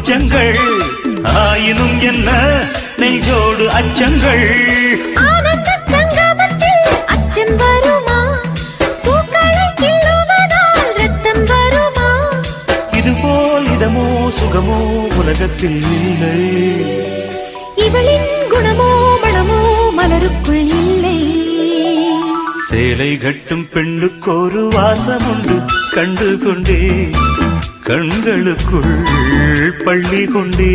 கொஞ்சங்கள் ஆயினும் என்ன நெஞ்சோடு அச்சங்கள் ஆனந்த சங்கமத்தில் அச்சம் வருமா பூக்களை கிள்ளுவதால் ரத்தம் வருமா இதுபோல் இதமோ சுகமோ உலகத்தில் இல்லை இவளின் குணமோ மனமோ மலருக்குள் இல்லை சேலை கட்டும் பெண்ணுக்கொரு வாசம் உண்டு கண்டு கொண்டே கண்களுக்குள் பள்ளி கொண்டே